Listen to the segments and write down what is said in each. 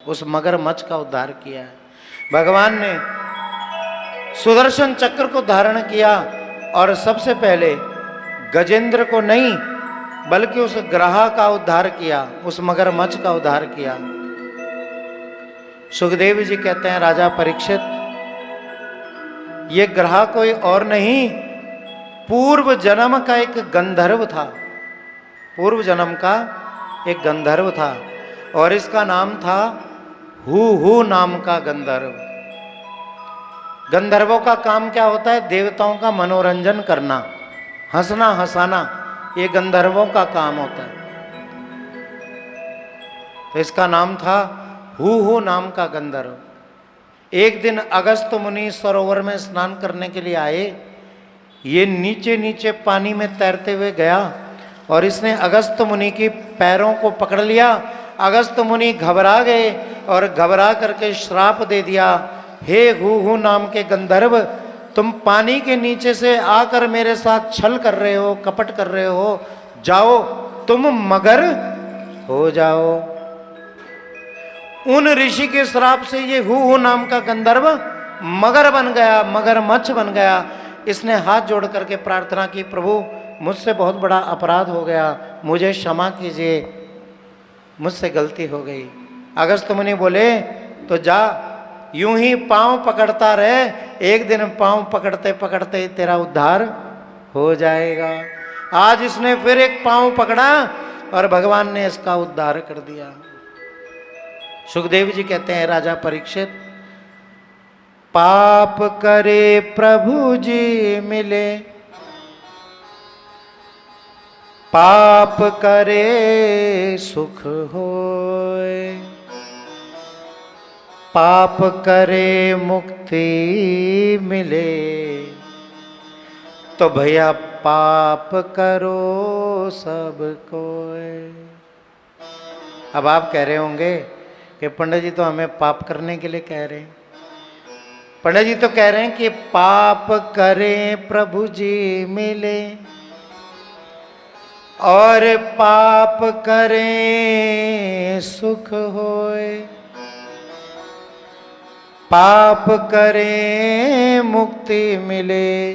उस मगरमच्छ का उद्धार किया है। भगवान ने सुदर्शन चक्र को धारण किया और सबसे पहले गजेंद्र को नहीं बल्कि उस ग्रह का उद्धार किया, उस मगरमच्छ का उद्धार किया। सुखदेव जी कहते हैं, राजा परीक्षित, ये ग्रह कोई और नहीं, पूर्व जन्म का एक गंधर्व था। पूर्व जन्म का एक गंधर्व था और इसका नाम था हू नाम का गंधर्व। गंधर्वों का काम क्या होता है? देवताओं का मनोरंजन करना, हंसना हंसाना, ये गंधर्वों का काम होता है। तो इसका नाम था हू नाम का गंधर्व। एक दिन अगस्त मुनि सरोवर में स्नान करने के लिए आए। ये नीचे नीचे पानी में तैरते हुए गया और इसने अगस्त मुनि की पैरों को पकड़ लिया। अगस्त मुनि घबरा गए और घबरा करके श्राप दे दिया, हे हू नाम के गंधर्व, तुम पानी के नीचे से आकर मेरे साथ छल कर रहे हो, कपट कर रहे हो, जाओ तुम मगर हो जाओ। उन ऋषि के श्राप से ये हू नाम का गंधर्व मगर बन गया, मगरमच्छ बन गया। इसने हाथ जोड़ करके प्रार्थना की, प्रभु मुझसे बहुत बड़ा अपराध हो गया, मुझे क्षमा कीजिए, मुझसे गलती हो गई। अगस्त मुनि बोले, तो जा यूं ही पांव पकड़ता रहे, एक दिन पांव पकड़ते पकड़ते तेरा उद्धार हो जाएगा। आज इसने फिर एक पांव पकड़ा और भगवान ने इसका उद्धार कर दिया। सुखदेव जी कहते हैं, राजा परीक्षित, पाप करे प्रभु जी मिले, पाप करे सुख होए, पाप करे मुक्ति मिले, तो भैया पाप करो सब कोई। अब आप कह रहे होंगे कि पंडित जी तो हमें पाप करने के लिए कह रहे हैं। पंडित जी तो कह रहे हैं कि पाप करें प्रभु जी मिले और पाप करें सुख होए, पाप करें मुक्ति मिले,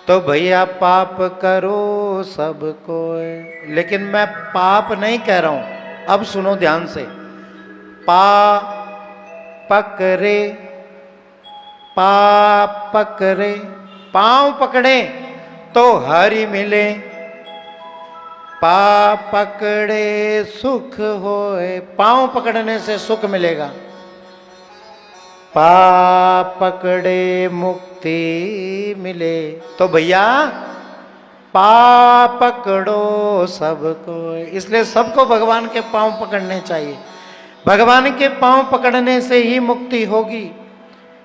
तो भैया पाप करो सब कोई। लेकिन मैं पाप नहीं कह रहा हूं, अब सुनो ध्यान से। पकड़े, पाप पकड़े, पांव पकड़े तो हरि मिले, पाप पकड़े सुख होए, पांव पकड़ने से सुख मिलेगा, पाप पकड़े मुक्ति मिले, तो भैया पाप पकड़ो सबको। इसलिए सबको भगवान के पांव पकड़ने चाहिए। भगवान के पांव पकड़ने से ही मुक्ति होगी।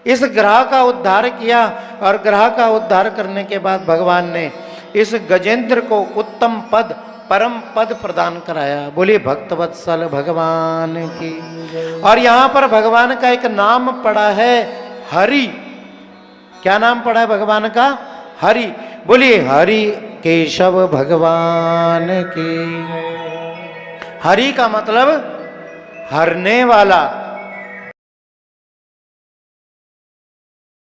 इस ग्रह का उद्धार किया और ग्रह का उद्धार करने के बाद भगवान ने इस गजेंद्र को उत्तम पद, परम पद प्रदान कराया। बोलिए भक्तवत्सल भगवान की। और यहां पर भगवान का एक नाम पड़ा है हरि। क्या नाम पड़ा है भगवान का? हरि। बोलिए हरि केशव भगवान की। हरि का मतलब हरने वाला,